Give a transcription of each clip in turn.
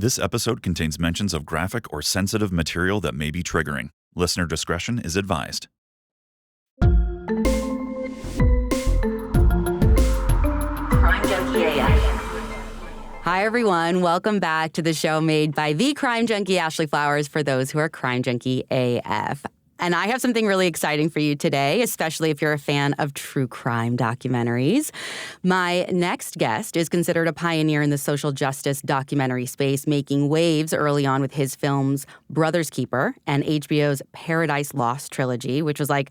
This episode contains mentions of graphic or sensitive material that may be triggering. Listener discretion is advised. Crime Junkie AF. Hi, everyone. Welcome back to the show made by the Crime Junkie Ashley Flowers for those who are Crime Junkie AF. And I have something really exciting for you today, especially if you're a fan of true crime documentaries. My next guest is considered a pioneer in the social justice documentary space, making waves early on with his films Brother's Keeper and HBO's Paradise Lost trilogy, which was like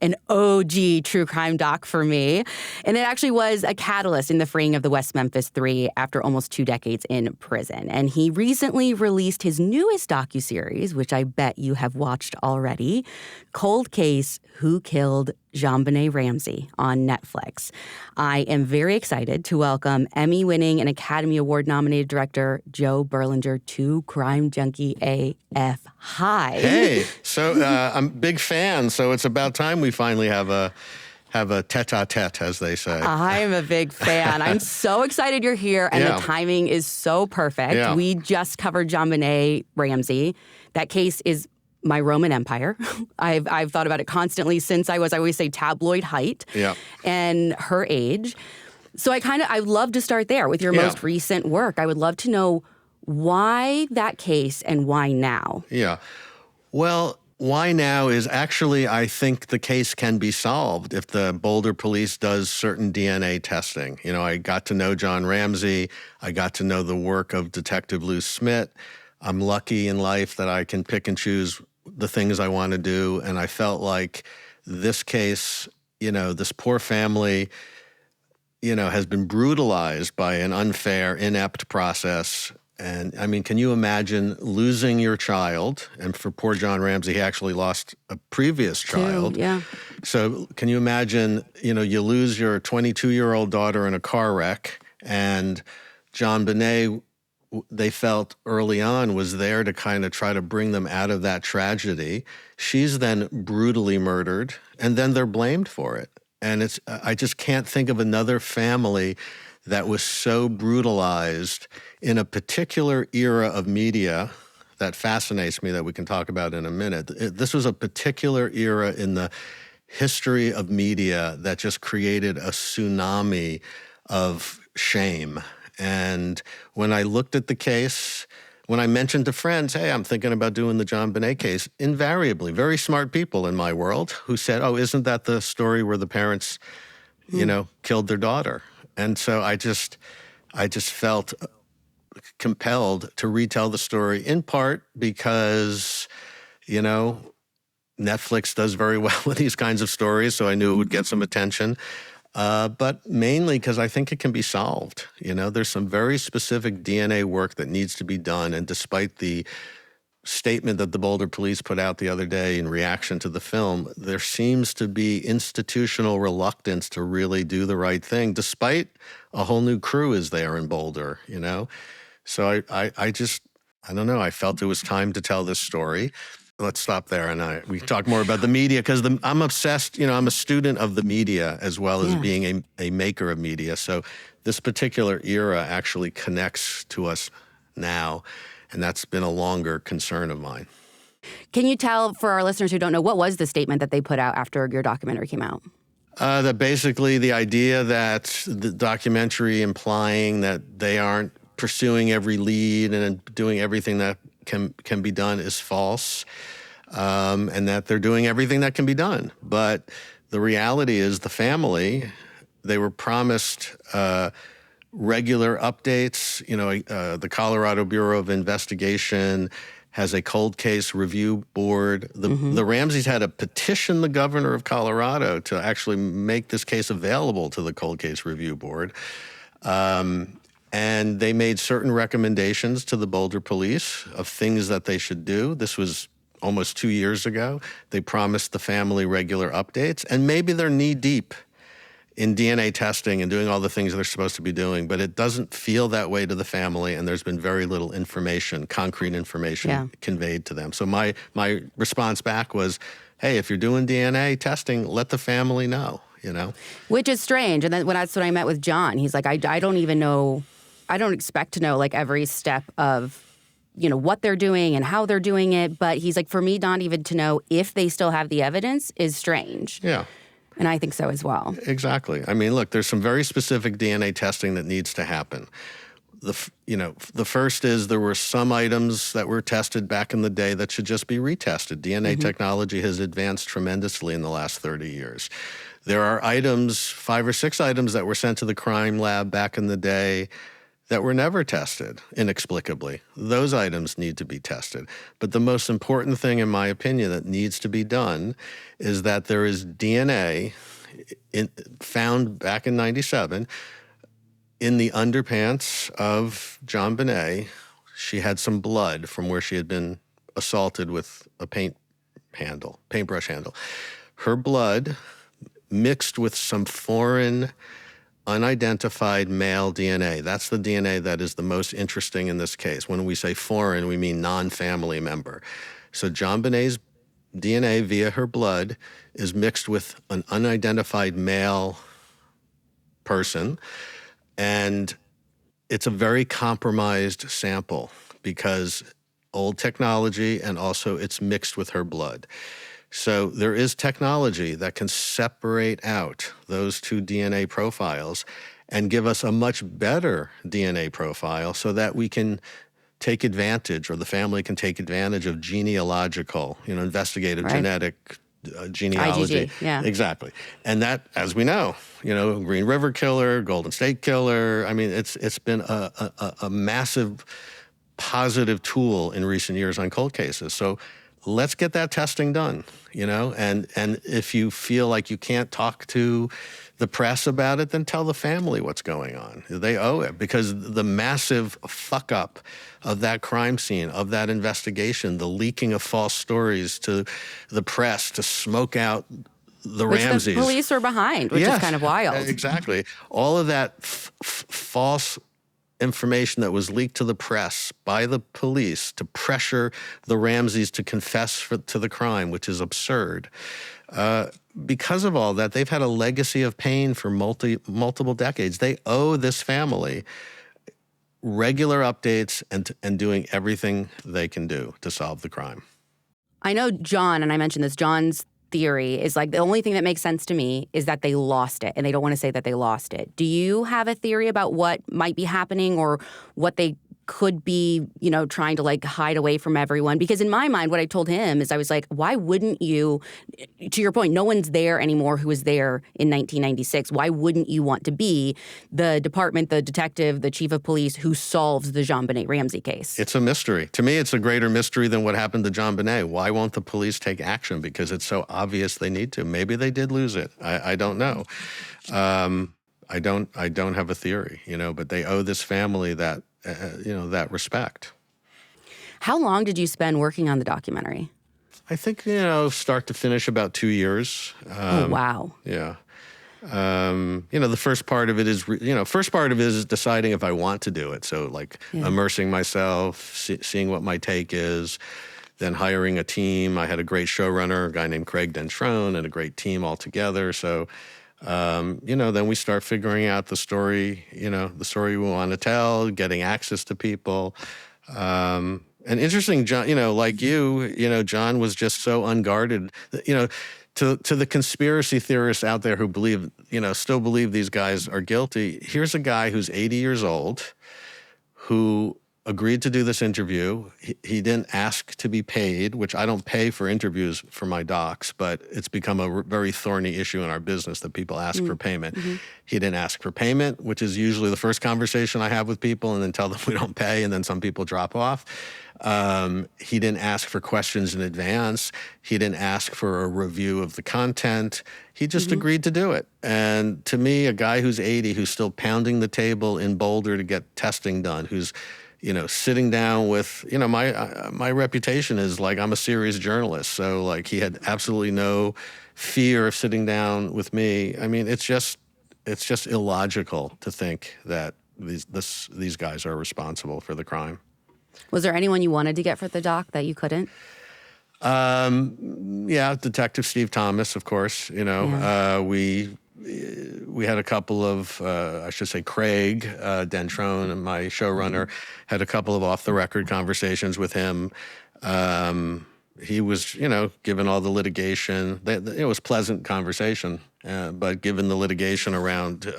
an OG true crime doc for me. And it actually was a catalyst in the freeing of the West Memphis Three after almost 2 decades in prison. And he recently released his newest docuseries, which I bet you have watched already, Cold Case: Who Killed JonBenét Ramsey on Netflix. I am very excited to welcome Emmy-winning and Academy Award-nominated director Joe Berlinger to Crime Junkie AF. Hi. Hey, so I'm a big fan, so it's about time we finally have a tete-a-tete, as they say. I'm a big fan. I'm so excited you're here, and the timing is so perfect. Yeah. We just covered JonBenet Ramsey. That case is my Roman Empire. I've thought about it constantly since I always say tabloid height and her age. So I'd love to start there with your most recent work. I would love to know why that case and why now? Yeah. Well, why now is actually, I think the case can be solved if the Boulder police does certain DNA testing. You know, I got to know John Ramsey. I got to know the work of Detective Lou Smith. I'm lucky in life that I can pick and choose the things I want to do. And I felt like this case, you know, this poor family, you know, has been brutalized by an unfair, inept process. And I mean, can you imagine losing your child? And for poor John Ramsey, he actually lost a previous child. So can you imagine, you know, you lose your 22-year-old daughter in a car wreck, and JonBenet, they felt early on, was there to kind of try to bring them out of that tragedy. She's then brutally murdered, and then they're blamed for it. And I just can't think of another family that was so brutalized in a particular era of media that fascinates me, that we can talk about in a minute. This was a particular era in the history of media that just created a tsunami of shame. And when I looked at the case, when I mentioned to friends, hey, I'm thinking about doing the JonBenet case, invariably, very smart people in my world who said, oh, isn't that the story where the parents, you know, killed their daughter? And so I just felt compelled to retell the story, in part because, you know, Netflix does very well with these kinds of stories, so I knew it would get some attention. But mainly because I think it can be solved. You know, there's some very specific DNA work that needs to be done. And despite the statement that the Boulder police put out the other day in reaction to the film, there seems to be institutional reluctance to really do the right thing, despite a whole new crew is there in Boulder, you know? So I don't know, I felt it was time to tell this story. Let's stop there, and we talk more about the media, because I'm obsessed. You know, I'm a student of the media as well as being a maker of media. So this particular era actually connects to us now, and that's been a longer concern of mine. Can you tell, for our listeners who don't know, what was the statement that they put out after your documentary came out? That basically the idea that the documentary implying that they aren't pursuing every lead and doing everything that can be done is false, and that they're doing everything that can be done. But the reality is the family, they were promised regular updates. You know, the Colorado Bureau of Investigation has a cold case review board. The Ramseys had to petition the governor of Colorado to actually make this case available to the cold case review board. And they made certain recommendations to the Boulder police of things that they should do. This was almost 2 years ago. They promised the family regular updates, and maybe they're knee-deep in DNA testing and doing all the things they're supposed to be doing, but it doesn't feel that way to the family, and there's been very little information, concrete information conveyed to them. So my response back was, hey, if you're doing DNA testing, let the family know, you know? Which is strange. And then that's when I met with John. He's like, I don't even know, I don't expect to know like every step of what they're doing and how they're doing it. But he's like, for me, not even to know if they still have the evidence is strange. Yeah. And I think so as well. Exactly. I mean, look, there's some very specific DNA testing that needs to happen. The first is there were some items that were tested back in the day that should just be retested. DNA technology has advanced tremendously in the last 30 years. There are items, 5 or 6 items that were sent to the crime lab back in the day that were never tested inexplicably. Those items need to be tested. But the most important thing, in my opinion, that needs to be done is that there is DNA found back in 97 in the underpants of JonBenet. She had some blood from where she had been assaulted with a paintbrush handle. Her blood mixed with some foreign unidentified male DNA. That's the DNA that is the most interesting in this case. When we say foreign, we mean non-family member. So JonBenet's DNA via her blood is mixed with an unidentified male person, and it's a very compromised sample because old technology and also it's mixed with her blood. So there is technology that can separate out those two DNA profiles and give us a much better DNA profile so that we can take advantage, or the family can take advantage of genealogical, investigative genetic genealogy. IgG, yeah. Exactly. And that, as we know, Green River Killer, Golden State Killer, I mean, it's been a massive positive tool in recent years on cold cases. So let's get that testing done, and if you feel like you can't talk to the press about it, then tell the family what's going on. They owe it, because the massive fuck up of that crime scene, of that investigation, the leaking of false stories to the press to smoke out the Ramseys. The police were behind, which is kind of wild. Exactly. All of that false information that was leaked to the press by the police to pressure the Ramseys to confess to the crime, which is absurd. Because of all that, they've had a legacy of pain for multiple decades. They owe this family regular updates and doing everything they can do to solve the crime. I know John, and I mentioned this, John's theory is like the only thing that makes sense to me is that they lost it, and they don't want to say that they lost it. Do you have a theory about what might be happening or what they could be, trying to hide away from everyone? Because in my mind, what I told him is I was like, why wouldn't you, to your point, no one's there anymore who was there in 1996. Why wouldn't you want to be the department, the detective, the chief of police who solves the JonBenet Ramsey case? It's a mystery. To me, it's a greater mystery than what happened to JonBenet. Why won't the police take action? Because it's so obvious they need to. Maybe they did lose it. I don't know. I don't have a theory, but they owe this family that that respect. How long did you spend working on the documentary? I think, start to finish about 2 years. Oh, wow. Yeah. The first part of it is deciding if I want to do it. So immersing myself, seeing what my take is, then hiring a team. I had a great showrunner, a guy named Craig Dentrone, and a great team all together. So then we start figuring out the story, the story we want to tell, getting access to people. And interesting, John, John was just so unguarded, to the conspiracy theorists out there who still believe these guys are guilty. Here's a guy who's 80 years old, who agreed to do this interview. He didn't ask to be paid, which I don't pay for interviews for my docs, but it's become a very thorny issue in our business that people ask for payment. Mm-hmm. He didn't ask for payment, which is usually the first conversation I have with people, and then tell them we don't pay, and then some people drop off. He didn't ask for questions in advance. He didn't ask for a review of the content. He just agreed to do it. And to me, a guy who's 80, who's still pounding the table in Boulder to get testing done, who's sitting down with, my reputation is I'm a serious journalist. So he had absolutely no fear of sitting down with me. I mean, it's just illogical to think that these guys are responsible for the crime. Was there anyone you wanted to get for the doc that you couldn't? Yeah, Detective Steve Thomas, of course. We we had a couple of, Craig Dentrone, my showrunner, had a couple of off-the-record conversations with him. He was, given all the litigation, it was pleasant conversation, but given the litigation around,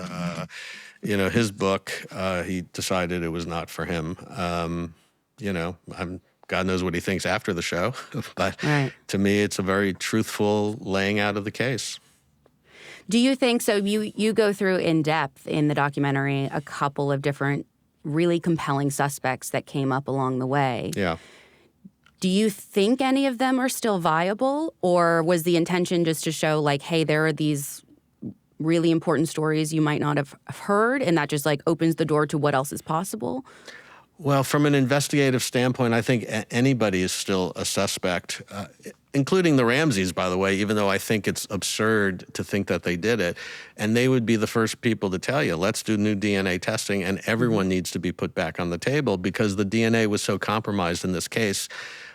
his book, he decided it was not for him. God knows what he thinks after the show, but right. To me, it's a very truthful laying out of the case. Do you think so? You go through in depth in the documentary a couple of different really compelling suspects that came up along the way. Yeah. Do you think any of them are still viable, or was the intention just to show like, hey, there are these really important stories you might not have heard, and that just like opens the door to what else is possible? Well, from an investigative standpoint, I think anybody is still a suspect, including the Ramseys, by the way, even though I think it's absurd to think that they did it. And they would be the first people to tell you, let's do new DNA testing, and everyone needs to be put back on the table, because the DNA was so compromised in this case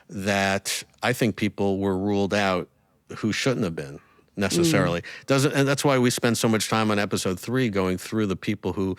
that I think people were ruled out who shouldn't have been necessarily. And that's why we spend so much time on episode 3 going through the people who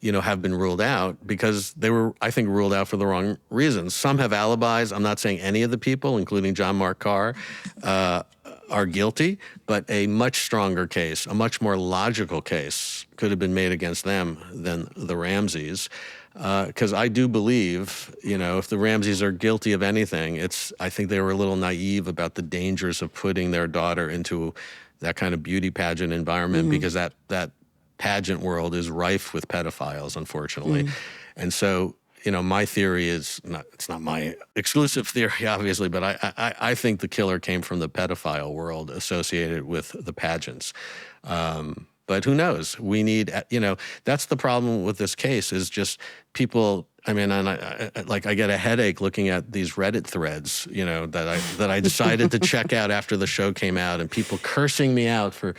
have been ruled out, because they were, I think, ruled out for the wrong reasons. Some have alibis. I'm not saying any of the people, including John Mark Carr, are guilty, but a much stronger case, a much more logical case could have been made against them than the Ramseys. Because I do believe, if the Ramseys are guilty of anything, I think they were a little naive about the dangers of putting their daughter into that kind of beauty pageant environment, because that pageant world is rife with pedophiles, unfortunately. And so, my theory is, it's not my exclusive theory, obviously, but I think the killer came from the pedophile world associated with the pageants. But who knows? We need, that's the problem with this case, is just people. I mean, and I get a headache looking at these Reddit threads, that I decided to check out after the show came out, and people cursing me out for,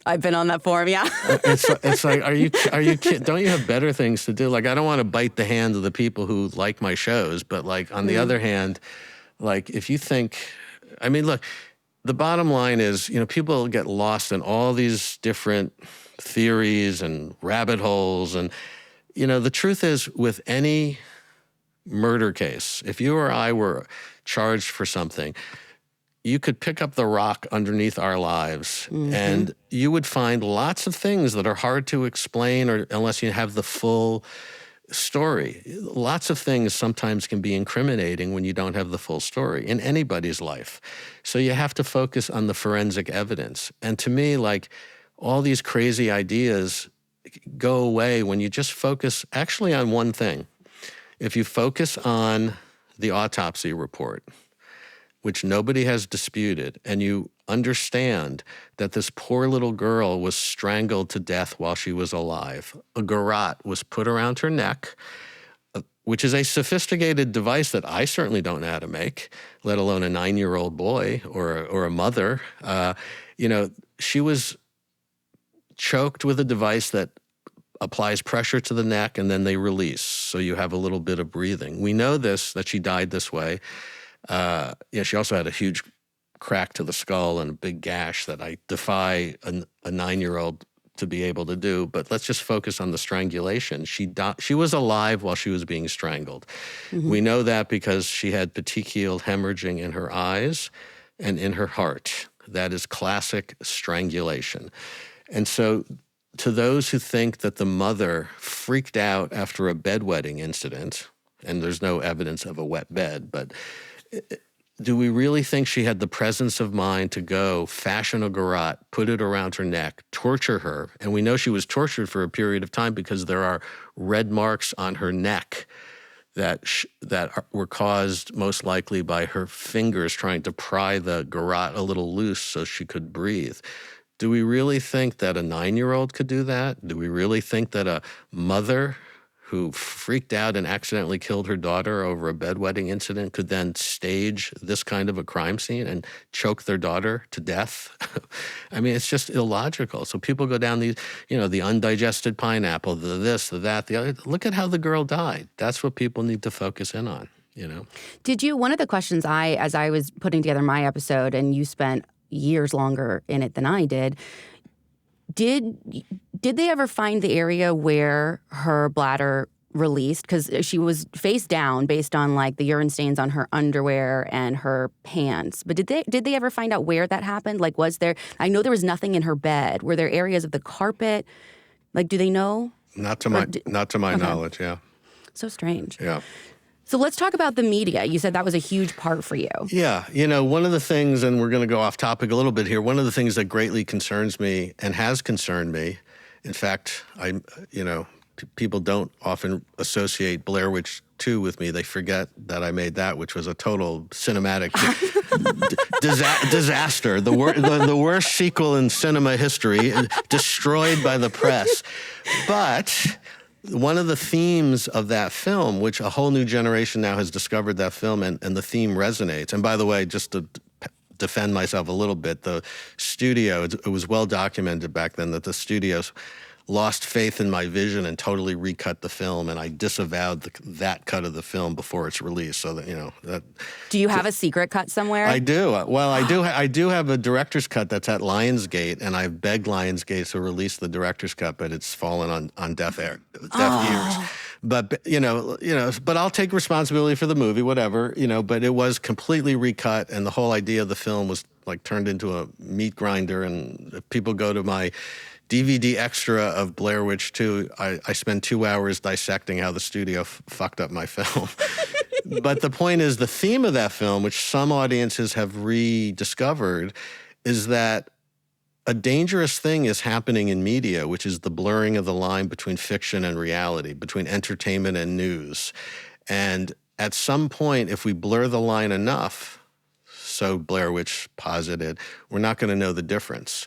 I've been on that forum, yeah. It's like, are you kidding? Don't you have better things to do? Like, I don't want to bite the hand of the people who like my shows, but like on the other hand, like if you think, I mean, look, the bottom line is, people get lost in all these different theories and rabbit holes, and the truth is, with any murder case, if you or I were charged for something, you could pick up the rock underneath our lives, and you would find lots of things that are hard to explain, or unless you have the full story. Lots of things sometimes can be incriminating when you don't have the full story in anybody's life. So you have to focus on the forensic evidence. And to me, like, all these crazy ideas go away when you just focus actually on one thing. If you focus on the autopsy report, which nobody has disputed, and you understand that this poor little girl was strangled to death while she was alive. A garrote was put around her neck, which is a sophisticated device that I certainly don't know how to make, let alone a 9-year-old boy or a mother. She was choked with a device that applies pressure to the neck, and then they release, so you have a little bit of breathing. We know that she died this way. She also had a huge crack to the skull and a big gash that I defy a 9-year-old to be able to do. But let's just focus on the strangulation. She was alive while she was being strangled. We know that because she had petechial hemorrhaging in her eyes and in her heart. That is classic strangulation. And so, to those who think that the mother freaked out after a bedwetting incident, and there's no evidence of a wet bed, but do we really think she had the presence of mind to go fashion a garrote, put it around her neck, torture her? And we know she was tortured for a period of time because there are red marks on her neck that were caused most likely by her fingers trying to pry the garrote a little loose so she could breathe. Do we really think that a 9-year-old could do that? Do we really think that a mother who freaked out and accidentally killed her daughter over a bedwetting incident could then stage this kind of a crime scene and choke their daughter to death? I mean, it's just illogical. So people go down these, the undigested pineapple, the this, the that, the other. Look at how the girl died. That's what people need to focus in on, Did you, one of the questions as I was putting together my episode, and you spent years longer in it than I did, Did they ever find the area where her bladder released? Because she was face down based on like the urine stains on her underwear and her pants. But did they ever find out where that happened? Like, was there? I know there was nothing in her bed. Were there areas of the carpet? Like, do they know? Not to my knowledge. Yeah. So strange. Yeah. So let's talk about the media. You said that was a huge part for you. Yeah. One of the things, and we're going to go off topic a little bit here, one of the things that greatly concerns me and has concerned me, in fact, people don't often associate Blair Witch 2 with me. They forget that I made that, which was a total cinematic disaster. The worst sequel in cinema history, destroyed by the press. But one of the themes of that film, which a whole new generation now has discovered that film, and the theme resonates. And by the way, just to defend myself a little bit, the studio, it was well documented back then that the studios lost faith in my vision and totally recut the film, and I disavowed that cut of the film before its release. So that. Do you have a secret cut somewhere? I do. Well, I do have a director's cut that's at Lionsgate, and I've begged Lionsgate to release the director's cut, but it's fallen on deaf ears. But but I'll take responsibility for the movie, whatever. But it was completely recut, and the whole idea of the film was like turned into a meat grinder. And if people go to my DVD extra of Blair Witch 2, I spend 2 hours dissecting how the studio fucked up my film. But the point is, the theme of that film, which some audiences have rediscovered, is that a dangerous thing is happening in media, which is the blurring of the line between fiction and reality, between entertainment and news. And at some point, if we blur the line enough, so Blair Witch posited, we're not going to know the difference.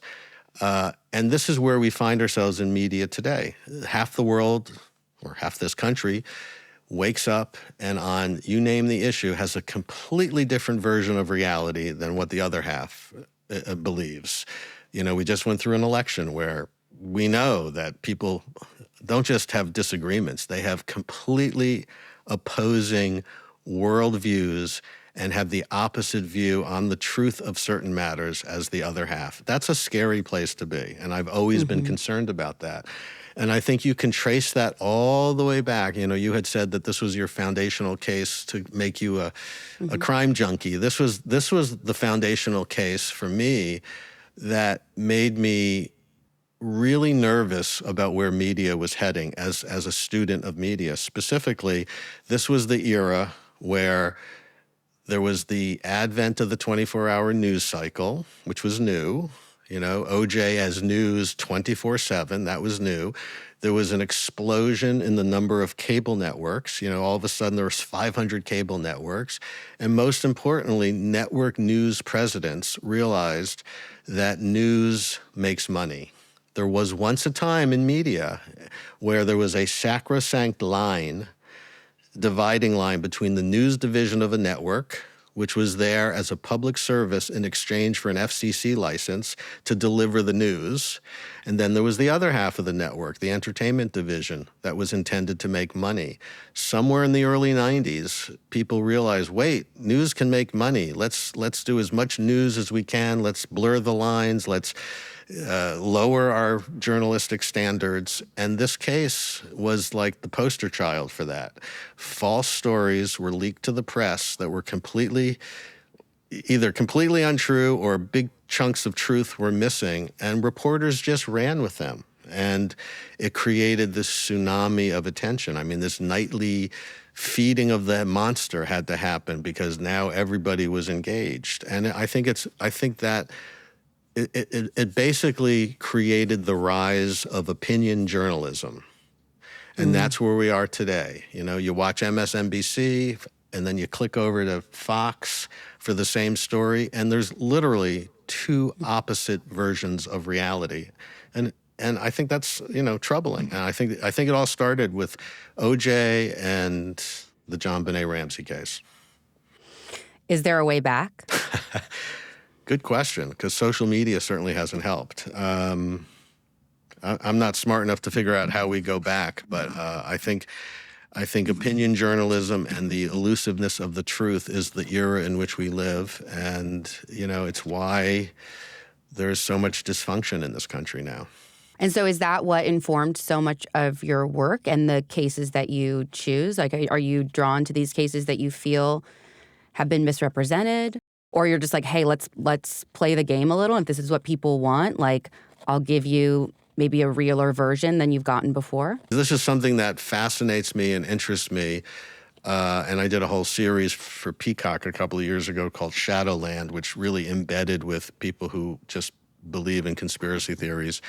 And this is where we find ourselves in media today. Half the world, or half this country, wakes up and on you name the issue has a completely different version of reality than what the other half believes. We just went through an election where we know that people don't just have disagreements, they have completely opposing worldviews and have the opposite view on the truth of certain matters as the other half. That's a scary place to be, and I've always been concerned about that. And I think you can trace that all the way back. You had said that this was your foundational case to make you a crime junkie. This was the foundational case for me that made me really nervous about where media was heading as a student of media. Specifically, this was the era where there was the advent of the 24-hour news cycle, which was new. OJ as news 24/7, that was new. There was an explosion in the number of cable networks. All of a sudden there was 500 cable networks. And most importantly, network news presidents realized that news makes money. There was once a time in media where there was a sacrosanct dividing line between the news division of a network, which was there as a public service in exchange for an FCC license to deliver the news. And then there was the other half of the network, the entertainment division, that was intended to make money. Somewhere in the early 90s, people realized, wait, news can make money. Let's do as much news as we can. Let's blur the lines. Let's lower our journalistic standards. And this case was like the poster child for that. False stories were leaked to the press that were either completely untrue or big chunks of truth were missing, and reporters just ran with them. And it created this tsunami of attention. I mean, this nightly feeding of that monster had to happen because now everybody was engaged. And I think that it basically created the rise of opinion journalism. And that's where we are today. You watch MSNBC and then you click over to Fox for the same story, and there's literally two opposite versions of reality. And I think that's, troubling. And I think it all started with OJ and the JonBenet Ramsey case. Is there a way back? Good question, because social media certainly hasn't helped. I'm not smart enough to figure out how we go back, but I think opinion journalism and the elusiveness of the truth is the era in which we live, and it's why there's so much dysfunction in this country now. And so is that what informed so much of your work and the cases that you choose? Like, are you drawn to these cases that you feel have been misrepresented? Or you're just like, hey, let's play the game a little. If this is what people want, like, I'll give you maybe a realer version than you've gotten before? This is something that fascinates me and interests me. And I did a whole series for Peacock a couple of years ago called Shadowland, which really embedded with people who just believe in conspiracy theories.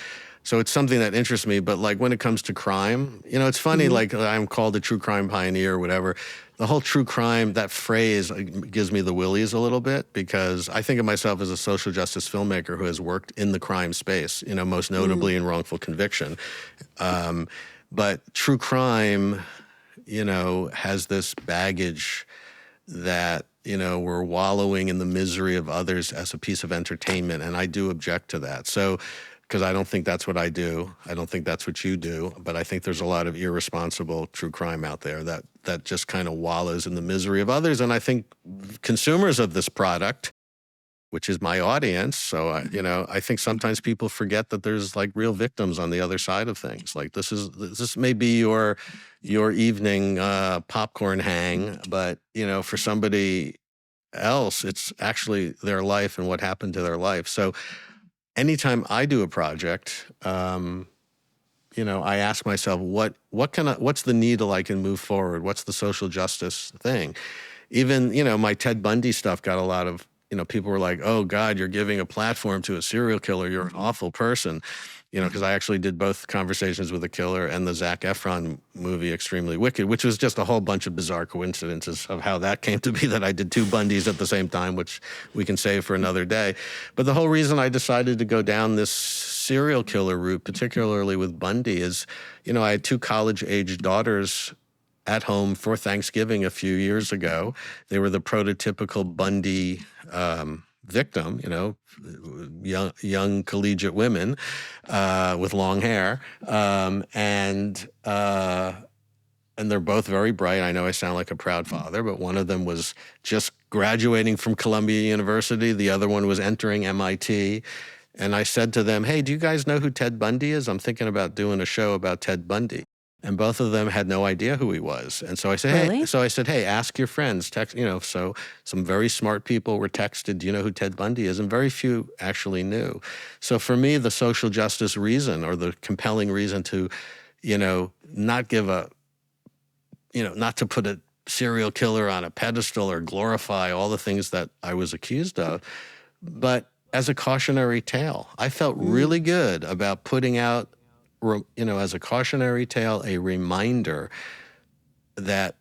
So it's something that interests me. But like when it comes to crime, it's funny, like I'm called a true crime pioneer or whatever. The whole true crime, that phrase gives me the willies a little bit because I think of myself as a social justice filmmaker who has worked in the crime space, most notably in wrongful conviction. But true crime, has this baggage that, we're wallowing in the misery of others as a piece of entertainment. And I do object to that. So, because I don't think that's what I do. I don't think that's what you do. But I think there's a lot of irresponsible true crime out there that just kind of wallows in the misery of others. And I think consumers of this product, which is my audience, so I think sometimes people forget that there's like real victims on the other side of things. Like this may be your evening popcorn hang, but for somebody else, it's actually their life and what happened to their life. So anytime I do a project, I ask myself, what's the needle I can move forward? What's the social justice thing? Even, my Ted Bundy stuff got a lot of, people were like, oh God, you're giving a platform to a serial killer. You're an awful person. Because I actually did both Conversations with a Killer and the Zac Efron movie Extremely Wicked, which was just a whole bunch of bizarre coincidences of how that came to be that I did two Bundys at the same time, which we can save for another day. But the whole reason I decided to go down this serial killer route, particularly with Bundy, is, I had two college-aged daughters at home for Thanksgiving a few years ago. They were the prototypical Bundy victim, young collegiate women with long hair, and they're both very bright. I know I sound like a proud father, but one of them was just graduating from Columbia University. The other one was entering MIT. And I said to them, hey, do you guys know who Ted Bundy is? I'm thinking about doing a show about Ted Bundy. And both of them had no idea who he was. And so I said, Really? hey, ask your friends, text, so some very smart people were texted, do you know who Ted Bundy is? And very few actually knew. So for me, the social justice reason or the compelling reason to, not give not to put a serial killer on a pedestal or glorify all the things that I was accused of, but as a cautionary tale. I felt really good about putting out, as a cautionary tale, a reminder that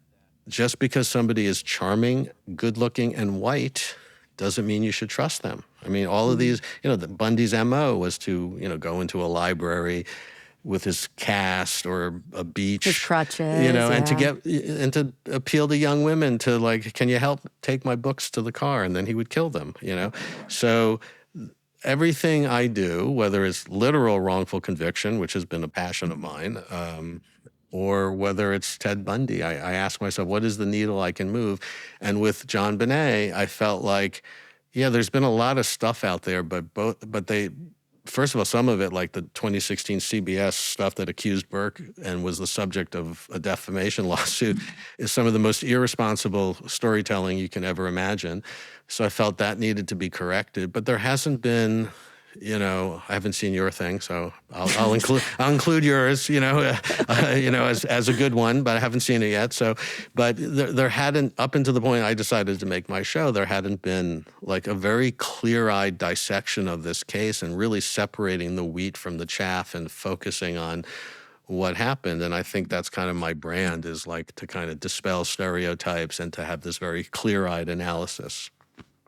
just because somebody is charming, good-looking, and white doesn't mean you should trust them. I mean, all of these, the Bundy's MO was to, go into a library with his cast or a beach. His crutches, and to appeal to young women to like, can you help take my books to the car? And then he would kill them, So everything I do, whether it's literal wrongful conviction, which has been a passion of mine, or whether it's Ted Bundy, I ask myself, what is the needle I can move? And with JonBenet, I felt like, there's been a lot of stuff out there, but they, first of all, some of it, like the 2016 CBS stuff that accused Burke and was the subject of a defamation lawsuit, is some of the most irresponsible storytelling you can ever imagine. So I felt that needed to be corrected. But there hasn't been, I haven't seen your thing, so I'll include yours, as a good one, but I haven't seen it yet. So, but there hadn't, up until the point I decided to make my show, there hadn't been like a very clear-eyed dissection of this case and really separating the wheat from the chaff and focusing on what happened. And I think that's kind of my brand, is like to kind of dispel stereotypes and to have this very clear-eyed analysis.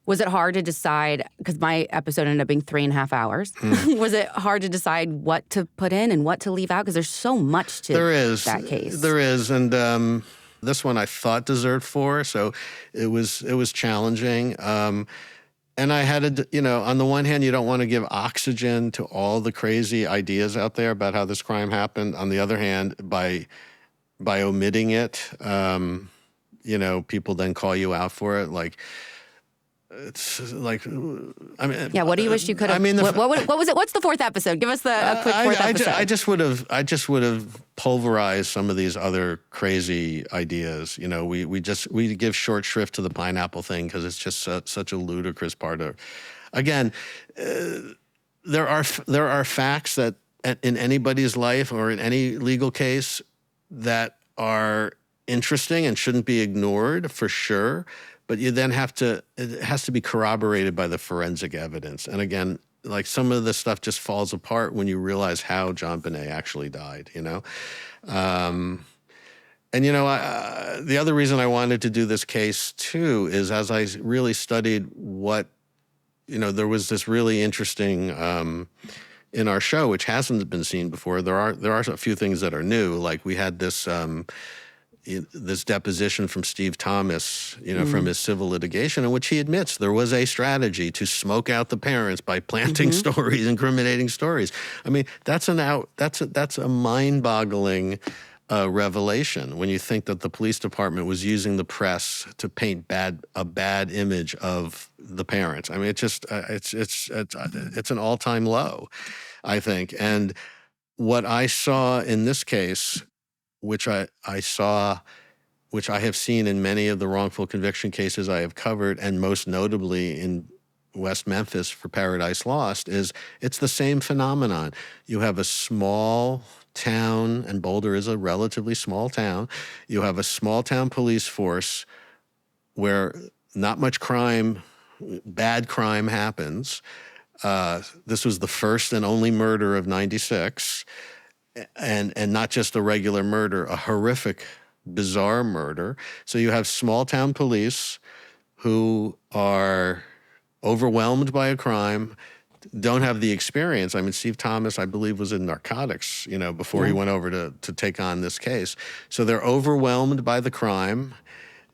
Was it hard to decide, because my episode ended up being 3.5 hours, was it hard to decide what to put in and what to leave out? Because there's so much to that case. There is, and this one I thought deserved 4, so it was challenging. And I had to, on the one hand, you don't want to give oxygen to all the crazy ideas out there about how this crime happened. On the other hand, by omitting it, people then call you out for it, like, it's like, I mean, Yeah, what do you wish you could have? I mean, what was it? What's the fourth episode? Give us a quick fourth episode. I just would have pulverized some of these other crazy ideas. You know, we give short shrift to the pineapple thing because it's just such a ludicrous part of. Again, there are facts that in anybody's life or in any legal case that are interesting and shouldn't be ignored for sure. But you then it has to be corroborated by the forensic evidence. And again, like some of the stuff just falls apart when you realize how JonBenet actually died, you know? And, you know, the other reason I wanted to do this case too is as I really studied what, you know, there was this really interesting, in our show, which hasn't been seen before, there are a few things that are new. Like we had this deposition from Steve Thomas, you know, from his civil litigation, in which he admits there was a strategy to smoke out the parents by planting stories, incriminating stories. I mean, that's a mind-boggling revelation when you think that the police department was using the press to paint a bad image of the parents. I mean, it's an all-time low, I think. And what I saw in this case, which I have seen in many of the wrongful conviction cases I have covered, and most notably in West Memphis for Paradise Lost, is it's the same phenomenon. You have a small town, and Boulder is a relatively small town. You have a small town police force where not much crime, bad crime happens. This was the first and only murder of 96. And not just a regular murder, a horrific, bizarre murder. So you have small town police who are overwhelmed by a crime, don't have the experience. I mean, Steve Thomas, I believe, was in narcotics, you know, before he went over to take on this case. So they're overwhelmed by the crime,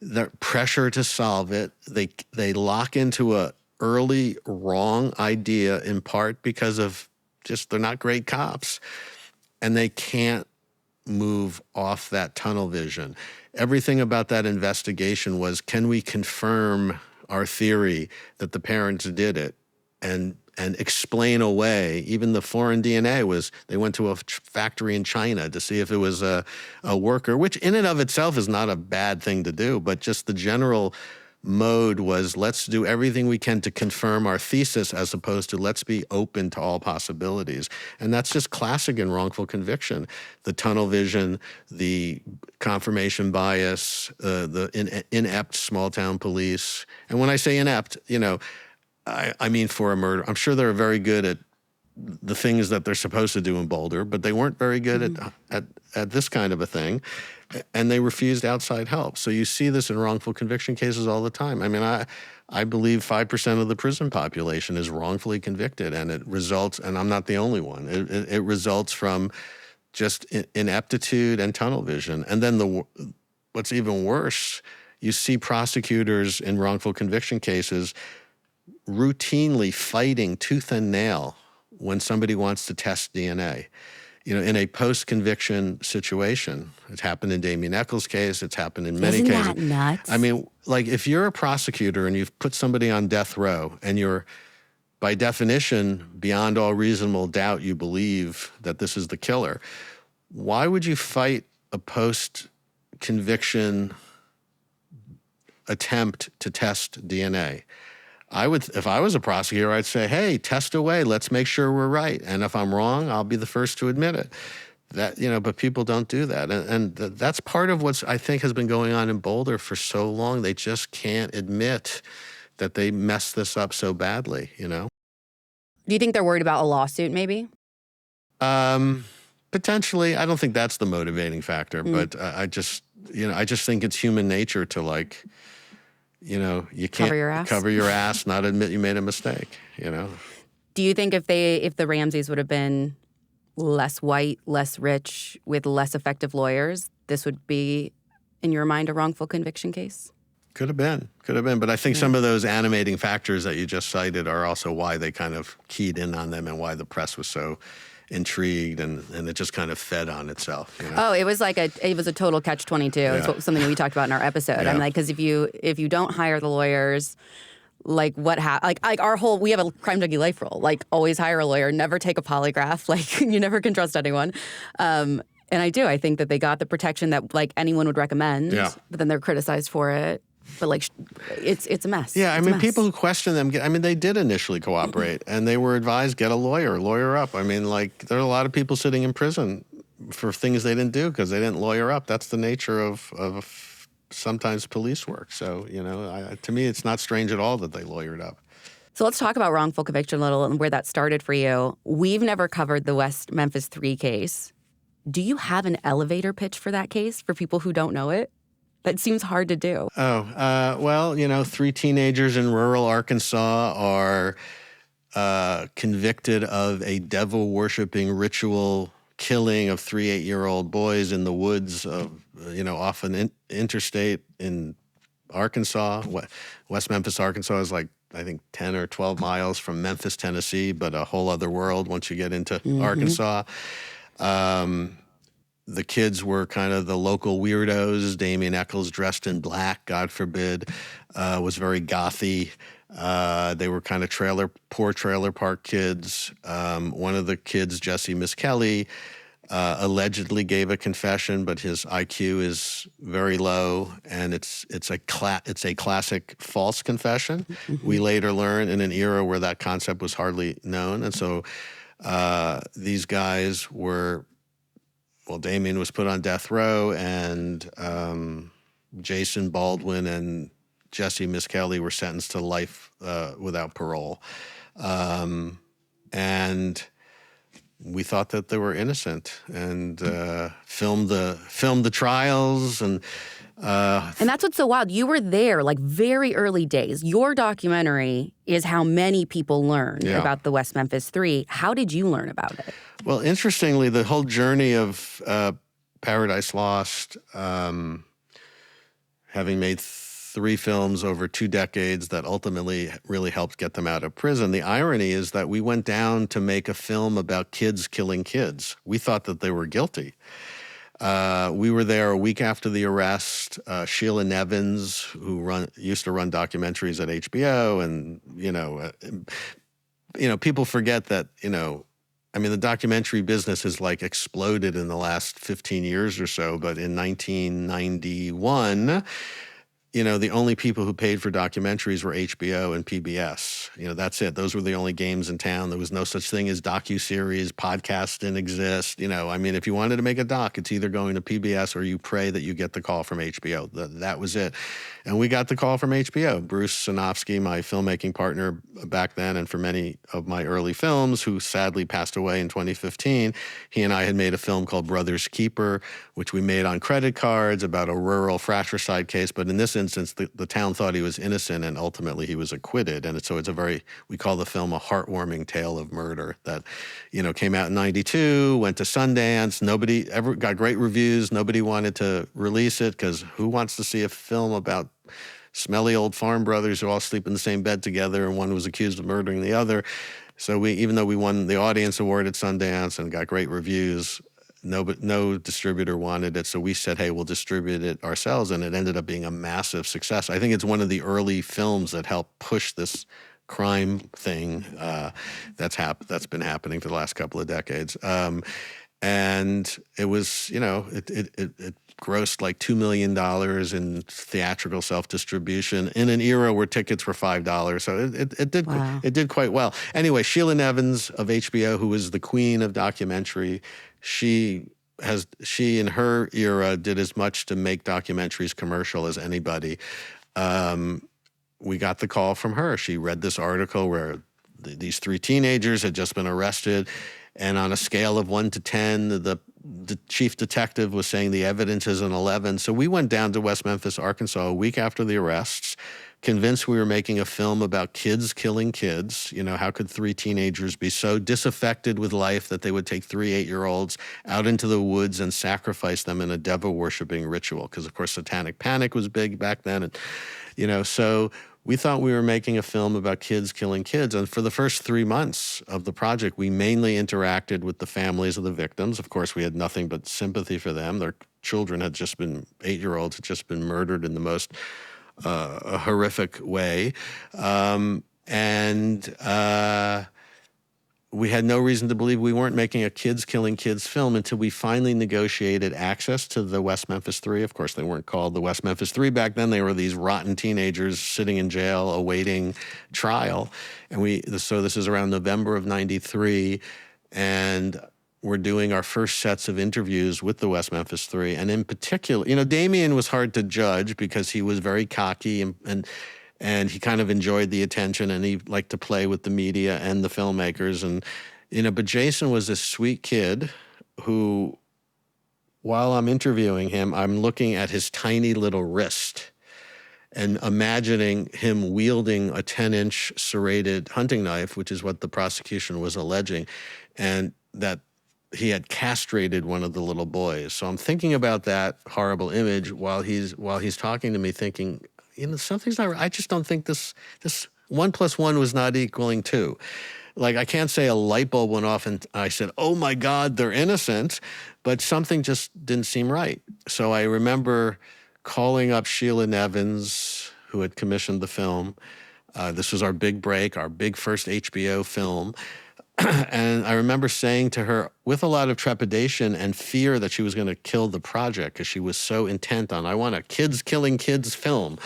the pressure to solve it. They lock into a early wrong idea in part because of just they're not great cops. And they can't move off that tunnel vision. Everything about that investigation was, can we confirm our theory that the parents did it and explain away, even the foreign DNA was, they went to a factory in China to see if it was a worker, which in and of itself is not a bad thing to do, but just the general mode was let's do everything we can to confirm our thesis as opposed to let's be open to all possibilities. And that's just classic in wrongful conviction. The tunnel vision, the confirmation bias, the inept small town police. And when I say inept, you know, I mean for a murder. I'm sure they're very good at the things that they're supposed to do in Boulder, but they weren't very good at this kind of a thing. And they refused outside help. So you see this in wrongful conviction cases all the time. I mean, I believe 5% of the prison population is wrongfully convicted, and it results, and I'm not the only one, it results from just ineptitude and tunnel vision. And then what's even worse, you see prosecutors in wrongful conviction cases routinely fighting tooth and nail when somebody wants to test DNA. You know, in a post-conviction situation, it's happened in Damien Eccles' case, it's happened in many cases. Isn't that nuts? I mean, like if you're a prosecutor and you've put somebody on death row and you're, by definition, beyond all reasonable doubt, you believe that this is the killer, why would you fight a post-conviction attempt to test DNA? If I was a prosecutor, I'd say, hey, test away. Let's make sure we're right. And if I'm wrong, I'll be the first to admit it. But people don't do that. And that's part of what's, I think, has been going on in Boulder for so long. They just can't admit that they messed this up so badly, you know? Do you think they're worried about a lawsuit, maybe? Potentially. I don't think that's the motivating factor, but I just think it's human nature to like, you know, you can't cover your ass, not admit you made a mistake, you know? Do you think if the Ramseys would have been less white, less rich, with less effective lawyers, this would be, in your mind, a wrongful conviction case? Could have been. But I think some of those animating factors that you just cited are also why they kind of keyed in on them and why the press was so intrigued and it just kind of fed on itself. You know? Oh, it was a total catch-22. Yeah. It's something we talked about in our episode. Yeah. I'm like, because if you don't hire the lawyers, Like what happened? Like our whole, we have a Crime Junkie life rule. Like always hire a lawyer, never take a polygraph. Like you never can trust anyone. And I do. I think that they got the protection that like anyone would recommend. Yeah. But then they're criticized for it. But like, it's a mess. Yeah, I It's a mean, mess. people who question them, they did initially cooperate, and they were advised, get a lawyer up. I mean, like, there are a lot of people sitting in prison for things they didn't do because they didn't lawyer up. That's the nature of sometimes police work. So, to me, it's not strange at all that they lawyered up. So let's talk about wrongful conviction a little and where that started for you. We've never covered the West Memphis 3 case. Do you have an elevator pitch for that case for people who don't know it? That seems hard to do. Well, 3 teenagers in rural Arkansas are convicted of a devil-worshipping ritual killing of 3 8-year-old boys in the woods of, off an interstate in Arkansas. West Memphis, Arkansas is like, I think, 10 or 12 miles from Memphis, Tennessee, but a whole other world once you get into Arkansas. The kids were kind of the local weirdos. Damien Eccles, dressed in black, God forbid, was very gothy. They were kind of poor trailer park kids. One of the kids, Jesse Miskelly, allegedly gave a confession, but his IQ is very low, and it's a classic false confession. We later learn in an era where that concept was hardly known, and so these guys were. Well, Damien was put on death row, and Jason Baldwin and Jesse Miskelly were sentenced to life without parole. And we thought that they were innocent, and filmed the trials, and that's what's so wild. You were there, like very early days. Your documentary is how many people learned about the West Memphis 3. How did you learn about it? Well, interestingly, the whole journey of Paradise Lost, having made 3 films over 2 decades that ultimately really helped get them out of prison. The irony is that we went down to make a film about kids killing kids. We thought that they were guilty. We were there a week after the arrest. Sheila Nevins, who used to run documentaries at HBO, and people forget that the documentary business has like exploded in the last 15 years or so. But in 1991, the only people who paid for documentaries were HBO and PBS. That's it. Those were the only games in town. There was no such thing as docuseries. Podcasts didn't exist. If you wanted to make a doc, it's either going to PBS or you pray that you get the call from HBO. That was it. And we got the call from HBO. Bruce Sinofsky, my filmmaking partner back then and for many of my early films, who sadly passed away in 2015, he and I had made a film called Brother's Keeper, which we made on credit cards about a rural fratricide case. But in this instance, the town thought he was innocent, and ultimately he was acquitted. And so it's we call the film a heartwarming tale of murder that, came out in 92, went to Sundance. Nobody ever got great reviews. Nobody wanted to release it because who wants to see a film about smelly old farm brothers who all sleep in the same bed together and one was accused of murdering the other? So even though we won the audience award at Sundance and got great reviews, no distributor wanted it, so we said, hey, we'll distribute it ourselves, and it ended up being a massive success. I think it's one of the early films that helped push this crime thing that's been happening for the last couple of decades. And it was, it grossed like $2 million in theatrical self-distribution in an era where tickets were $5. So it did quite well. Anyway, Sheila Nevins of HBO, who was the queen of documentary, she in her era did as much to make documentaries commercial as anybody. We got the call from her. She read this article where these 3 teenagers had just been arrested, and on a scale of 1 to 10, the chief detective was saying the evidence is an 11. So we went down to West Memphis, Arkansas, a week after the arrests, convinced we were making a film about kids killing kids. How could 3 teenagers be so disaffected with life that they would take 3 8-year-olds out into the woods and sacrifice them in a devil-worshipping ritual? Because, of course, satanic panic was big back then. And, so we thought we were making a film about kids killing kids. And for the first 3 months of the project, we mainly interacted with the families of the victims. Of course, we had nothing but sympathy for them. Their children had just been, 8-year-olds had just been murdered in the most a horrific way. We had no reason to believe we weren't making a kids killing kids film until we finally negotiated access to the West Memphis 3. Of course, they weren't called the West Memphis 3 back then. They were these rotten teenagers sitting in jail awaiting trial. So this is around November of 93, and we're doing our first sets of interviews with the West Memphis 3. And in particular, Damien was hard to judge because he was very cocky and he kind of enjoyed the attention, and he liked to play with the media and the filmmakers. And, but Jason was this sweet kid who, while I'm interviewing him, I'm looking at his tiny little wrist and imagining him wielding a 10-inch serrated hunting knife, which is what the prosecution was alleging, and that he had castrated one of the little boys. So I'm thinking about that horrible image while he's talking to me, thinking, something's not right. I just don't think this 1 + 1 was not equaling 2. Like, I can't say a light bulb went off and I said, oh my God, they're innocent, but something just didn't seem right. So I remember calling up Sheila Nevins, who had commissioned the film. This was our big break, our big first HBO film. And I remember saying to her, with a lot of trepidation and fear that she was going to kill the project, because she was so intent on, I want a kids killing kids film.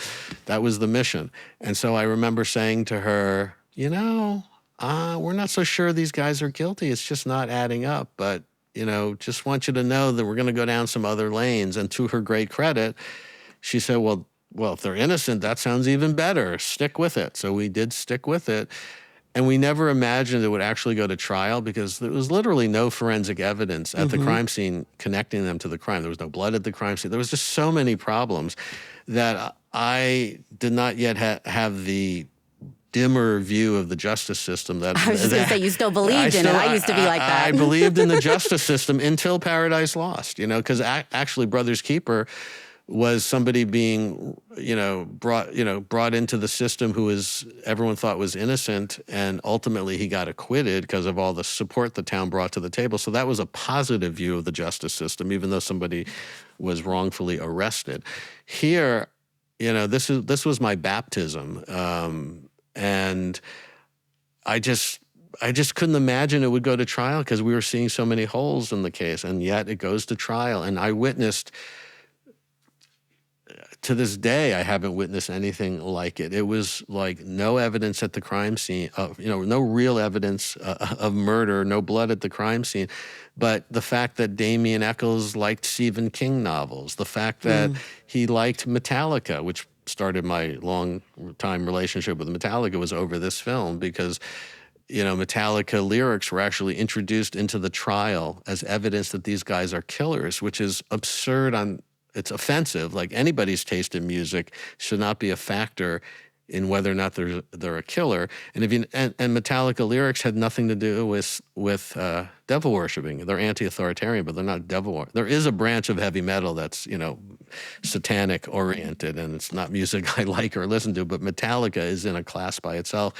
That was the mission. And so I remember saying to her, we're not so sure these guys are guilty. It's just not adding up. But, just want you to know that we're going to go down some other lanes. And to her great credit, she said, well, if they're innocent, that sounds even better. Stick with it. So we did stick with it. And we never imagined it would actually go to trial because there was literally no forensic evidence at the crime scene connecting them to the crime. There was no blood at the crime scene. There was just so many problems that I did not yet have the dimmer view of the justice system. That I was just going to say, you still believed in it. I used to be like that. I believed in the justice system until Paradise Lost, because actually Brothers Keeper was somebody being, brought into the system who everyone thought was innocent, and ultimately he got acquitted because of all the support the town brought to the table. So that was a positive view of the justice system, even though somebody was wrongfully arrested. Here, this was my baptism, and I just couldn't imagine it would go to trial because we were seeing so many holes in the case, and yet it goes to trial. And I witnessed. To this day, I haven't witnessed anything like it. It was like no evidence at the crime scene, no real evidence of murder, no blood at the crime scene. But the fact that Damien Echols liked Stephen King novels, the fact that he liked Metallica, which started my long-time relationship with Metallica, was over this film because, Metallica lyrics were actually introduced into the trial as evidence that these guys are killers, which is absurd it's offensive. Like, anybody's taste in music should not be a factor in whether or not they're a killer. And and Metallica lyrics had nothing to do with devil worshiping. They're anti-authoritarian, but they're not devil. There is a branch of heavy metal that's satanic oriented, and it's not music I like or listen to. But Metallica is in a class by itself,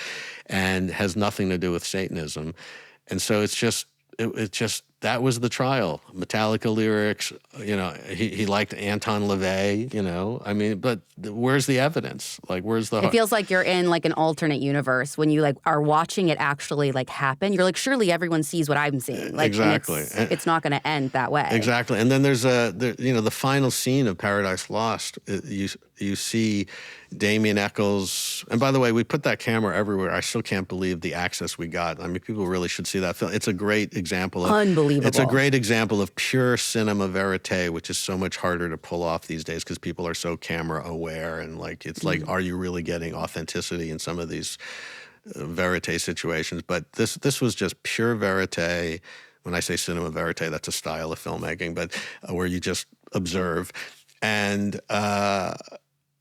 and has nothing to do with Satanism. And so it's just that was the trial. Metallica lyrics, he liked Anton LaVey, but where's the evidence? Like, where's the... It feels like you're in like an alternate universe when you are watching it actually happen. You're like, surely everyone sees what I'm seeing. Exactly. It's not going to end that way. Exactly. And then there's the final scene of Paradise Lost. You see Damien Echols, and by the way, we put that camera everywhere. I still can't believe the access we got. I mean, people really should see that film. It's a great example of... Unbelievable. It's a great example of pure cinema verite, which is so much harder to pull off these days because people are so camera aware, and are you really getting authenticity in some of these verite situations? But this was just pure verite. When I say cinema verite, that's a style of filmmaking, but where you just observe. And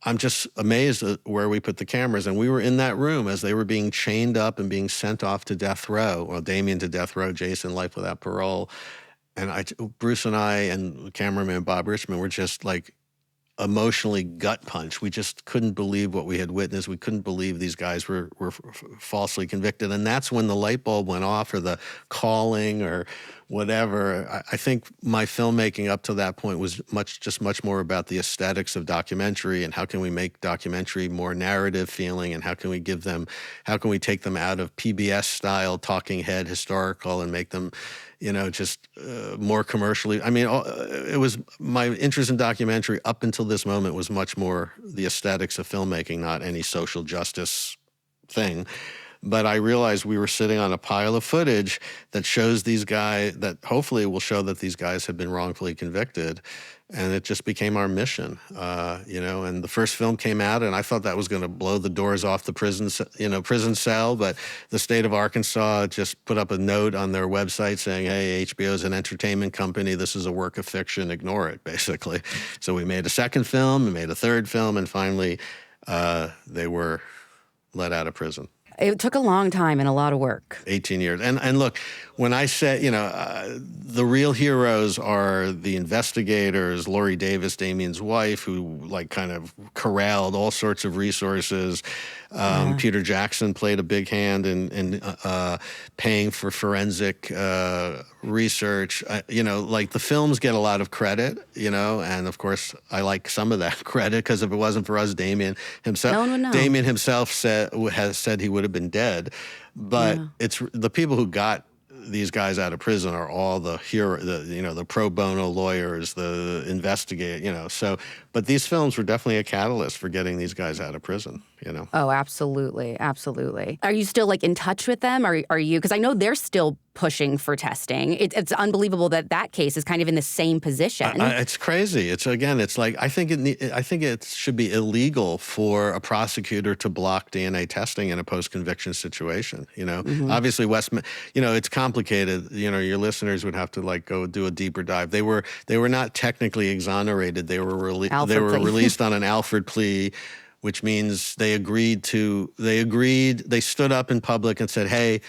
I'm just amazed at where we put the cameras. And we were in that room as they were being chained up and being sent off to death row. Well, Damien to death row, Jason life without parole. And Bruce and I and cameraman Bob Richmond were just like, emotionally gut punch. We just couldn't believe what we had witnessed. We couldn't believe these guys were falsely convicted. And that's when the light bulb went off, or the calling, or whatever. I think my filmmaking up to that point was much more about the aesthetics of documentary, and how can we make documentary more narrative feeling, and how can we take them out of PBS style talking head historical and make them, just more commercially. I mean, it was my interest in documentary up until this moment was much more the aesthetics of filmmaking, not any social justice thing. But I realized we were sitting on a pile of footage that shows these guys, that hopefully will show that these guys have been wrongfully convicted. And it just became our mission, and the first film came out, and I thought that was going to blow the doors off the prison cell. But the state of Arkansas just put up a note on their website saying, hey, HBO is an entertainment company. This is a work of fiction. Ignore it, basically. So we made a second film, we made a third film, and finally they were let out of prison. It took a long time and a lot of work. 18 years. And look, when I say, the real heroes are the investigators, Lori Davis, Damien's wife, who kind of corralled all sorts of resources. Peter Jackson played a big hand in paying for forensic research. The films get a lot of credit, and of course I like some of that credit, because if it wasn't for us, Damien himself, no one would know. Damien himself has said he would have been dead. But it's the people who got these guys out of prison are all the the pro bono lawyers, the investigator, So, but these films were definitely a catalyst for getting these guys out of prison. Oh, absolutely, absolutely. Are you still in touch with them? Are you? Because I know they're still pushing for testing. It's unbelievable that case is kind of in the same position. It's crazy. It's like I think it should be illegal for a prosecutor to block DNA testing in a post-conviction situation. Obviously it's complicated. Your listeners would have to go do a deeper dive. They were not technically exonerated. They were released on an Alford plea, which means they stood up in public and said, hey,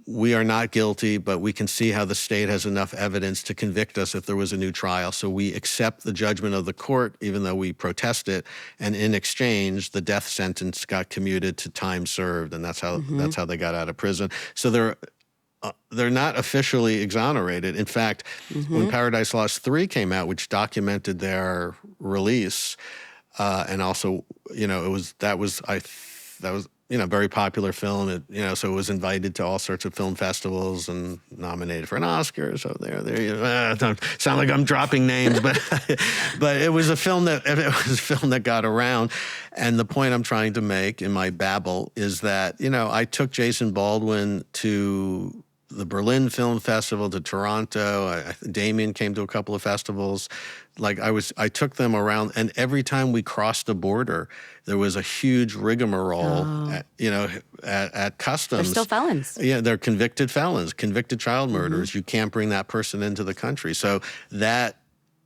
we are not guilty, but we can see how the state has enough evidence to convict us if there was a new trial. So we accept the judgment of the court, even though we protest it. And in exchange, the death sentence got commuted to time served, and that's how they got out of prison. So they're not officially exonerated. In fact, when Paradise Lost 3 came out, which documented their release, and also, that was a very popular film. So it was invited to all sorts of film festivals and nominated for an Oscar. So don't sound like I'm dropping names, but but it was a film that got around. And the point I'm trying to make in my babble is that I took Jason Baldwin to the Berlin Film Festival, to Toronto. Damien came to a couple of festivals. I took them around, and every time we crossed the border, there was a huge rigmarole, at customs. They're still felons. Yeah, they're convicted felons, convicted child murderers. You can't bring that person into the country. So that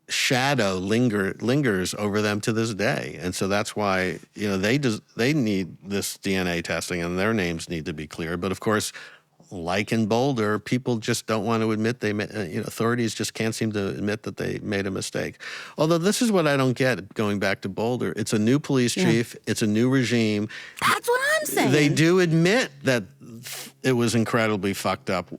shadow lingers over them to this day. And so that's why, they need this DNA testing, and their names need to be clear. But of course, like in Boulder, people just don't want to admit authorities just can't seem to admit that they made a mistake. Although this is what I don't get, going back to Boulder. It's a new police chief. It's a new regime. That's what I'm saying. They do admit that it was incredibly fucked up,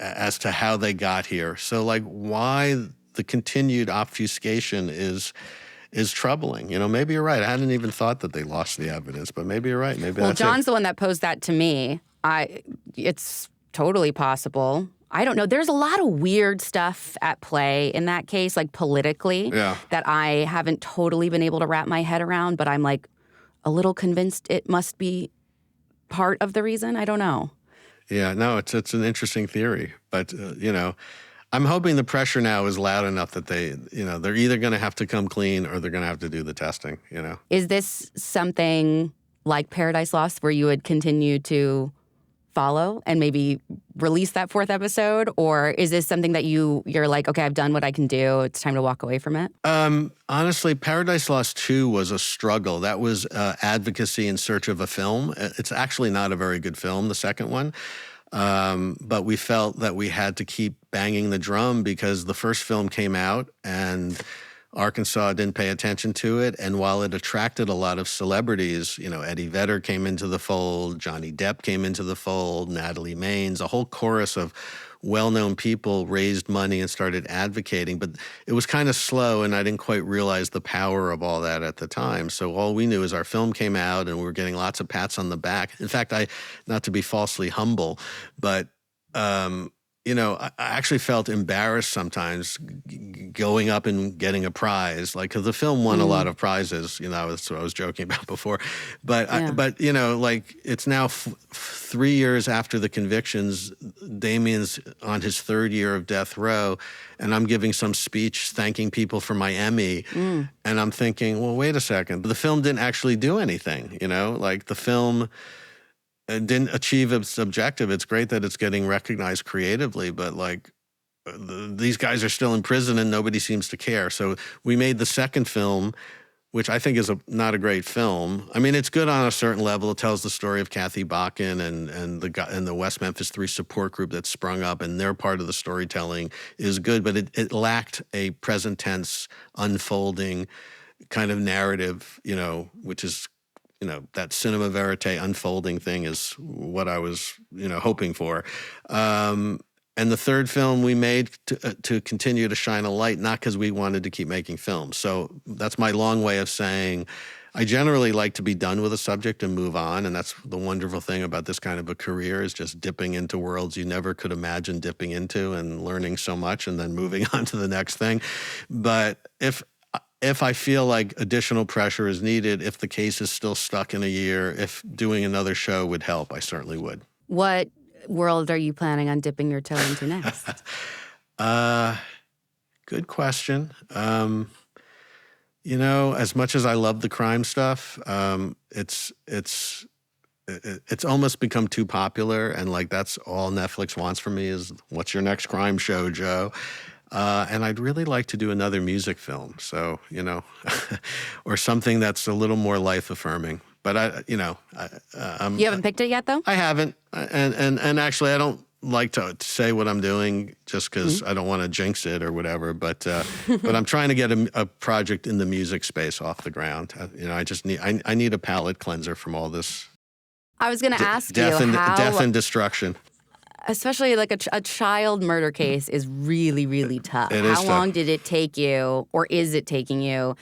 as to how they got here. So why the continued obfuscation is troubling. Maybe you're right. I hadn't even thought that they lost the evidence, but maybe you're right. Maybe John's the one that posed that to me. It's totally possible. I don't know. There's a lot of weird stuff at play in that case, politically, that I haven't totally been able to wrap my head around, but I'm a little convinced it must be part of the reason. I don't know. Yeah, no, it's an interesting theory, but I'm hoping the pressure now is loud enough that they're either going to have to come clean or they're going to have to do the testing. Is this something like Paradise Lost where you would continue to follow and maybe release that fourth episode? Or is this something that you're okay, I've done what I can do, it's time to walk away from it? Honestly, Paradise Lost 2 was a struggle. That was advocacy in search of a film. It's actually not a very good film, the second one. But we felt that we had to keep banging the drum because the first film came out and Arkansas didn't pay attention to it. And while it attracted a lot of celebrities, Eddie Vedder came into the fold, Johnny Depp came into the fold, Natalie Maines, a whole chorus of well-known people raised money and started advocating. But it was kind of slow, and I didn't quite realize the power of all that at the time. So all we knew is our film came out, and we were getting lots of pats on the back. In fact, not to be falsely humble, but I actually felt embarrassed sometimes going up and getting a prize, like, because the film won a lot of prizes. That's what I was joking about before. But it's now 3 years after the convictions. Damien's on his third year of death row, and I'm giving some speech thanking people for my Emmy, and I'm thinking, well, wait a second, the film didn't actually do anything. The film didn't achieve its objective. It's great that it's getting recognized creatively, but these guys are still in prison and nobody seems to care. So we made the second film, which I think is not a great film. I mean, it's good on a certain level. It tells the story of Kathy Bakken and the West Memphis 3 support group that sprung up, and their part of the storytelling is good, but it lacked a present tense unfolding kind of narrative, which is that cinema verite unfolding thing is what I was, hoping for. And the third film we made to continue to shine a light, not because we wanted to keep making films. So that's my long way of saying I generally like to be done with a subject and move on. And that's the wonderful thing about this kind of a career, is just dipping into worlds you never could imagine dipping into and learning so much and then moving on to the next thing. But if I feel like additional pressure is needed, if the case is still stuck in a year, if doing another show would help, I certainly would. What world are you planning on dipping your toe into next? Good question. As much as I love the crime stuff, it's almost become too popular, and that's all Netflix wants from me is, what's your next crime show, Joe? And I'd really like to do another music film. So, or something that's a little more life affirming. But you haven't picked it yet, though? I haven't. And actually, I don't like to say what I'm doing just because I don't want to jinx it or whatever. But I'm trying to get a project in the music space off the ground. I need a palate cleanser from all this. I was going to ask death how and destruction. Especially a child murder case is really, really tough. How long did it take you, or is it taking you,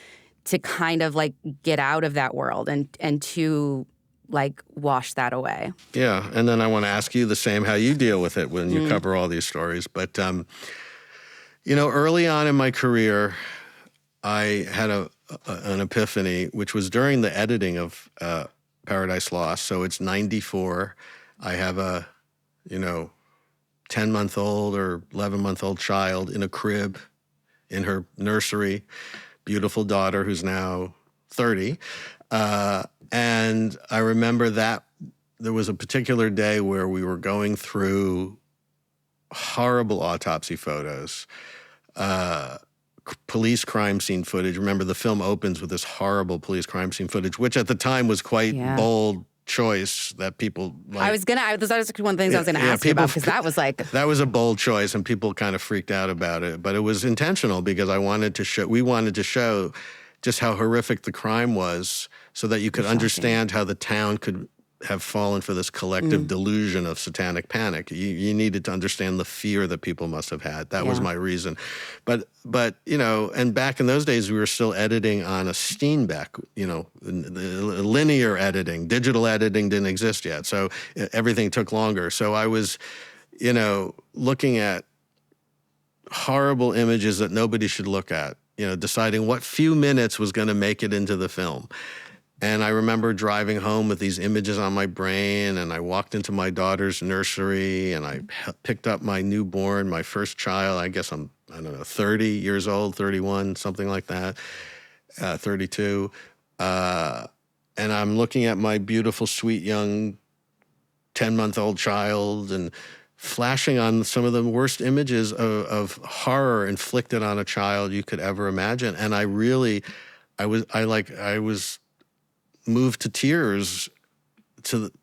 to kind of get out of that world and to wash that away? Yeah, and then I want to ask you the same, how you deal with it when you cover all these stories. But, early on in my career, I had an epiphany, which was during the editing of Paradise Lost. So it's 94. I have a 10-month-old or 11-month-old child in a crib in her nursery, beautiful daughter who's now 30. And I remember that there was a particular day where we were going through horrible autopsy photos, police crime scene footage. Remember, the film opens with this horrible police crime scene footage, which at the time was quite bold choice that people like. That was one of the things I was going to ask you about, because that was that was a bold choice, and people kind of freaked out about it. But it was intentional, because we wanted to show just how horrific the crime was, so that you could understand how the town could have fallen for this collective delusion of satanic panic. You needed to understand the fear that people must have had. That was my reason. But and back in those days, we were still editing on a Steenbeck, linear editing. Digital editing didn't exist yet. So everything took longer. So I was, looking at horrible images that nobody should look at, deciding what few minutes was going to make it into the film. And I remember driving home with these images on my brain, and I walked into my daughter's nursery, and I picked up my newborn, my first child. I guess I'm 30 years old, 31, something like that, 32. And I'm looking at my beautiful, sweet, young 10-month-old child and flashing on some of the worst images of horror inflicted on a child you could ever imagine. And I was moved to tears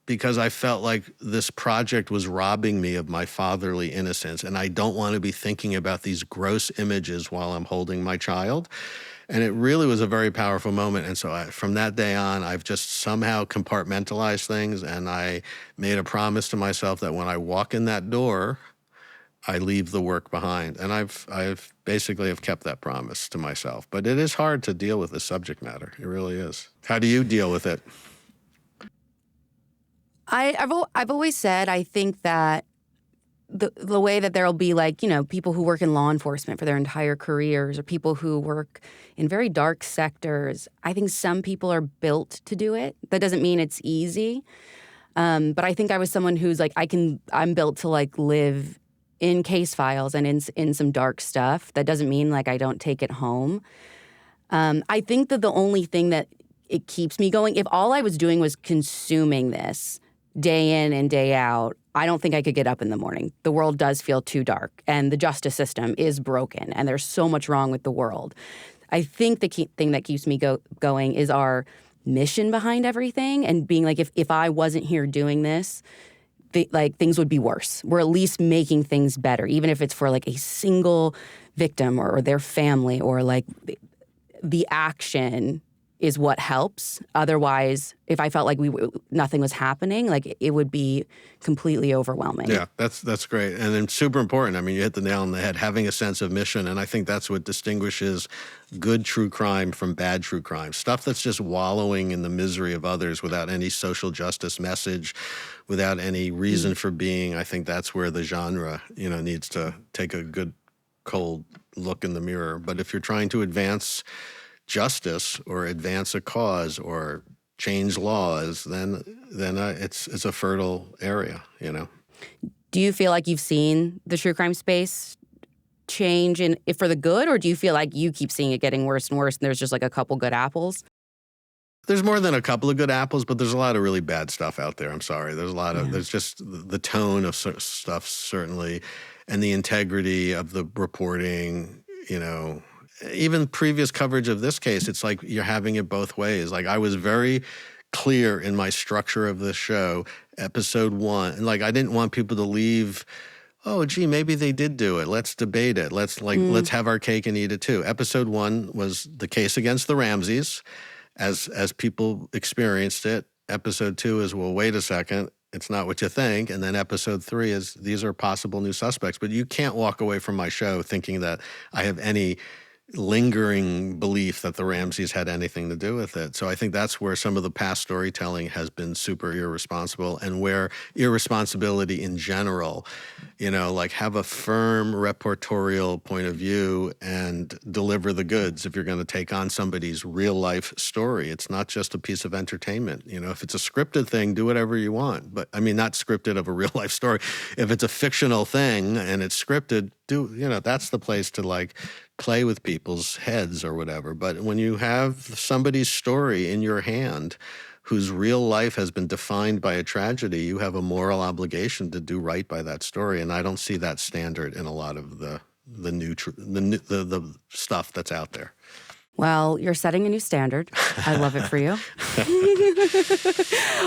because I felt like this project was robbing me of my fatherly innocence, and I don't want to be thinking about these gross images while I'm holding my child. And it really was a very powerful moment. And so from that day on, I've just somehow compartmentalized things, and I made a promise to myself that when I walk in that door, I leave the work behind. And I've basically have kept that promise to myself. But it is hard to deal with this subject matter. It really is. How do you deal with it? I've always said I think that the way that there'll be people who work in law enforcement for their entire careers, or people who work in very dark sectors, I think some people are built to do it. That doesn't mean it's easy. But I think I was someone who's I'm built to live in case files and in some dark stuff. That doesn't mean I don't take it home. I think that the only thing that it keeps me going, if all I was doing was consuming this day in and day out, I don't think I could get up in the morning. The world does feel too dark, and the justice system is broken, and there's so much wrong with the world. I think the key thing that keeps me going is our mission behind everything, and being if I wasn't here doing this, things would be worse. We're at least making things better, even if it's for a single victim or their family, or the action is what helps. Otherwise, if I felt nothing was happening, it would be completely overwhelming. Yeah, that's great. And then super important. I mean, you hit the nail on the head, having a sense of mission. And I think that's what distinguishes good true crime from bad true crime. Stuff that's just wallowing in the misery of others without any social justice message, without any reason for being. I think that's where the genre, needs to take a good cold look in the mirror. But if you're trying to advance justice or advance a cause or change laws, then it's a fertile area, Do you feel like you've seen the true crime space change for the good, or do you feel like you keep seeing it getting worse and worse, and there's just a couple good apples? There's more than a couple of good apples, but there's a lot of really bad stuff out there. I'm sorry. There's a lot of, there's just the tone of stuff, certainly, and the integrity of the reporting, Even previous coverage of this case, it's you're having it both ways. I was very clear in my structure of the show, episode 1. And I didn't want people to leave, oh, gee, maybe they did do it. Let's debate it. Let's have our cake and eat it too. Episode 1 was the case against the Ramseys as people experienced it. Episode 2 is, well, wait a second, it's not what you think. And then episode 3 is, these are possible new suspects. But you can't walk away from my show thinking that I have any lingering belief that the Ramseys had anything to do with it. So I think that's where some of the past storytelling has been super irresponsible, and where irresponsibility in general, have a firm reportorial point of view and deliver the goods if you're going to take on somebody's real life story. It's not just a piece of entertainment. If it's a scripted thing, do whatever you want. But I mean, not scripted of a real life story. If it's a fictional thing and it's scripted, that's the place to play with people's heads or whatever. But when you have somebody's story in your hand whose real life has been defined by a tragedy, you have a moral obligation to do right by that story. And I don't see that standard in a lot of the stuff that's out there. Well, you're setting a new standard. I love it for you.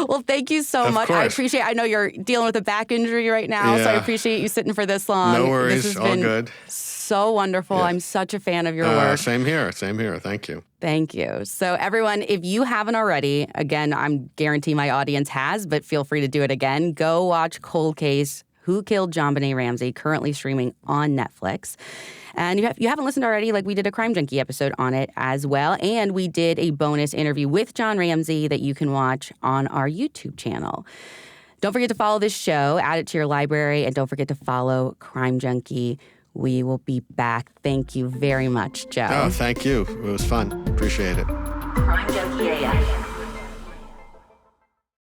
Well, thank you so much. Course. I know you're dealing with a back injury right now, so I appreciate you sitting for this long. No worries. This has all been good. So wonderful. Yeah. I'm such a fan of your work. Same here. Thank you. Thank you. So everyone, if you haven't already, again, I'm guarantee my audience has, but feel free to do it again. Go watch Cold Case, Who Killed JonBenet Ramsey, currently streaming on Netflix. And if you haven't listened already, we did a Crime Junkie episode on it as well. And we did a bonus interview with John Ramsey that you can watch on our YouTube channel. Don't forget to follow this show, add it to your library, and don't forget to follow Crime Junkie. We will be back. Thank you very much, Joe. Oh, thank you. It was fun. Appreciate it. Crime Junkie AF.